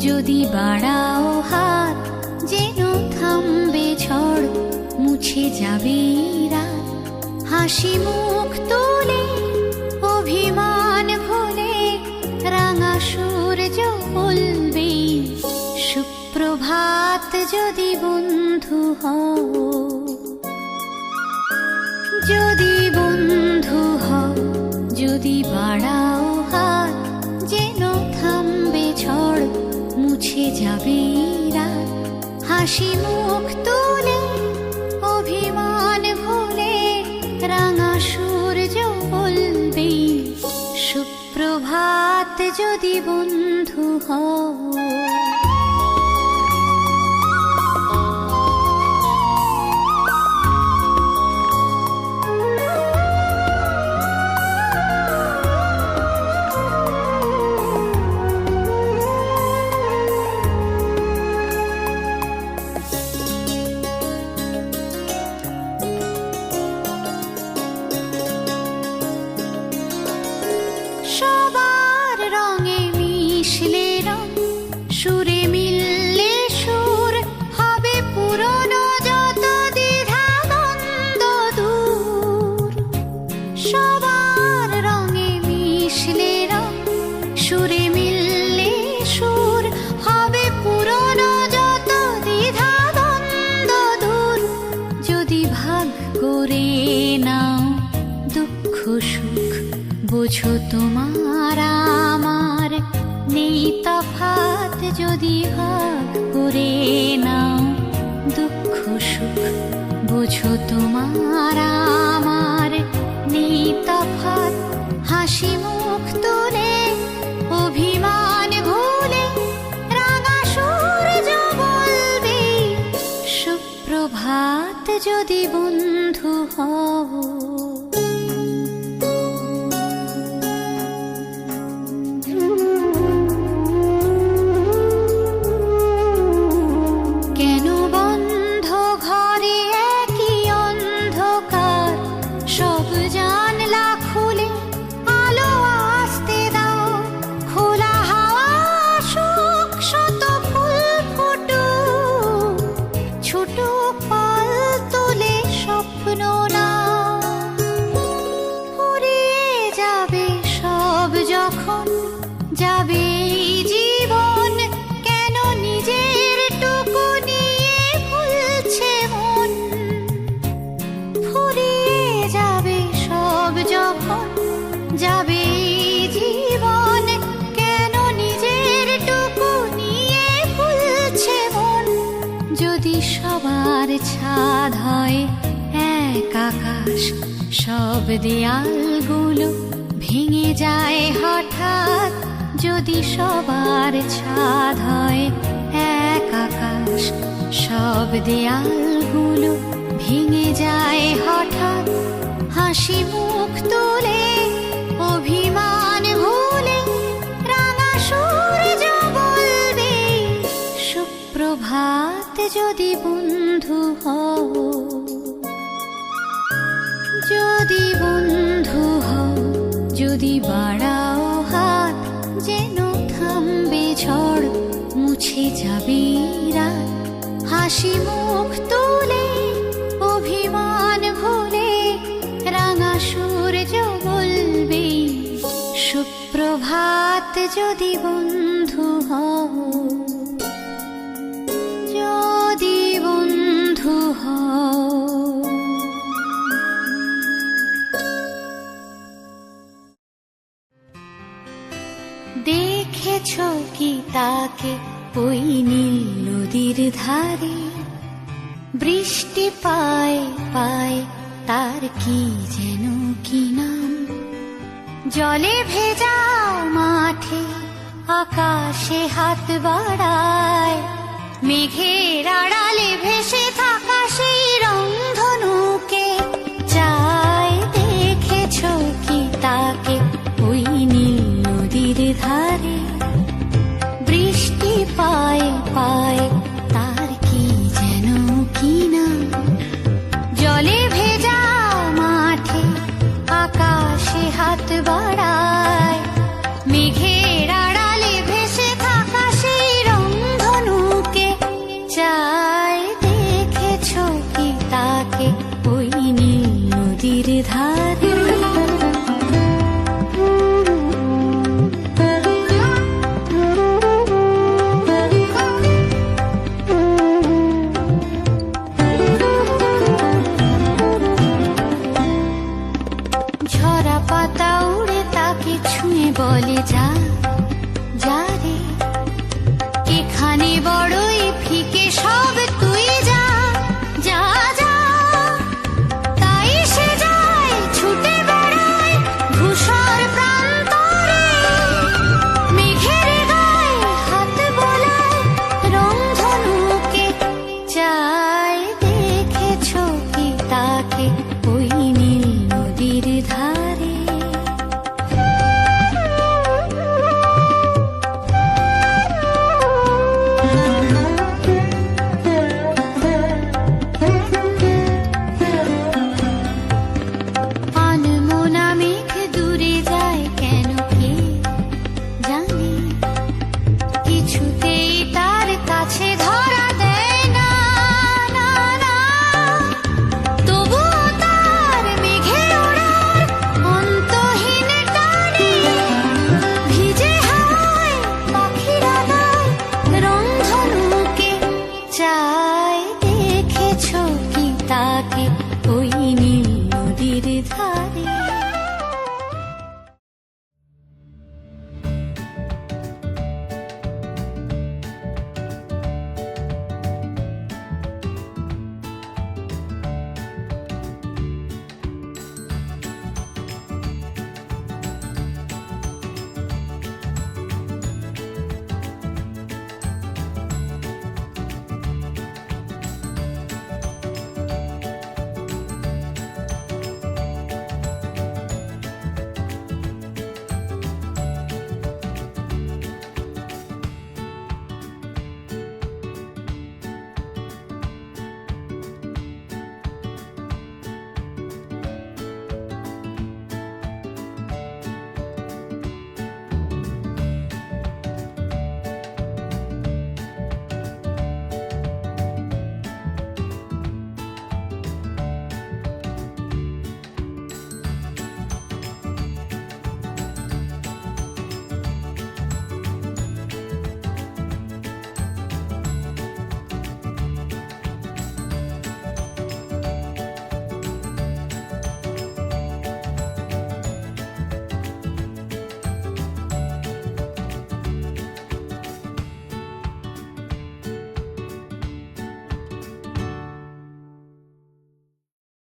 যদি বাড়াও হাত যেন থামবে ঝড়, মুছে যাবে রাত। হাসি মুখ তুলে অভিমান ভুলে রাঙা সূর্য বলবে সুপ্রভাত। যদি বন্ধু হও, যদি বন্ধু হও, যদি বাড়াও হাত যেন থামবে ঝড়, মুছে যাবে রাত। হাসি মুখ তুলে অভিমান ভুলে রাঙা সূর্য বলবে সুপ্রভাত। যদি বন্ধু হও, সবার রঙে মিশলে রং, সুরে মিললে সুর, হবে পুরনো যত দ্বিধা দ্বন্দ্ব দূর। সবার রঙে মিশলে রং, সুরে মিললে সুর, হবে পুরনো যত দ্বিধা দ্বন্দ্ব দূর। যদি ভাগ করে নাও দুঃখ সুখ, বোঝো তোমার আমার নেই তফাৎ। যদি ভাগ করে নাও দুঃখ সুখ, বোঝো তোমার আমার নেই তফাৎ। হাসি মুখ তুলে অভিমান ভুলে রাঙা সূর্য বলবে সুপ্রভাত। যদি বন্ধু হও, যাবে জীবন কেন নিজের টুকু নিয়ে ভুলছে মন। ফুরিয়ে যাবে সব যখন, যাবে জীবন কেন নিজের টুকু নিয়ে ভুলছে মন। যদি সবার ছাদ হয় এক আকাশ, সব দেয়ালগুলো ভেঙে যায় হঠাৎ। যদি সবার ছাদ হয় এক আকাশ, সব দেয়ালগুলো ভেঙে যায় হঠাৎ। হাসি মুখ তুলে অভিমান ভুলে রাঙা সূর্য বলবে সুপ্রভাত। যদি বন্ধু হও, যদি বন্ধু হও, যদি বাড়াও হাত যেন থামবে ঝড়, মুছে যাবে রাত। হাসি মুখ তুলে অভিমান ভুলে রাঙা সূর্য বলবে সুপ্রভাত। যদি বন্ধু হও, যদি বন্ধু হও। দেখেছো কি তাকে ওই নীল নদীর ধারে, বৃষ্টি পায় পায় তার কি যেন কি নাম। জলে ভেজা মাঠে আকাশে হাত বাড়ায়, মেঘের আড়ালে ভেসে থাকা সেই রংধনুকে চায়। দেখেছো কি তাকে ওই নীল নদীর ধারে, বৃষ্টি পায় পায় তার কি যেন কি নাম। জলে ভেজা মাঠে আকাশে হাত বাড়ায়, মেঘের আড়ালে ভেসে থাকা সেই রং বয়ে যায়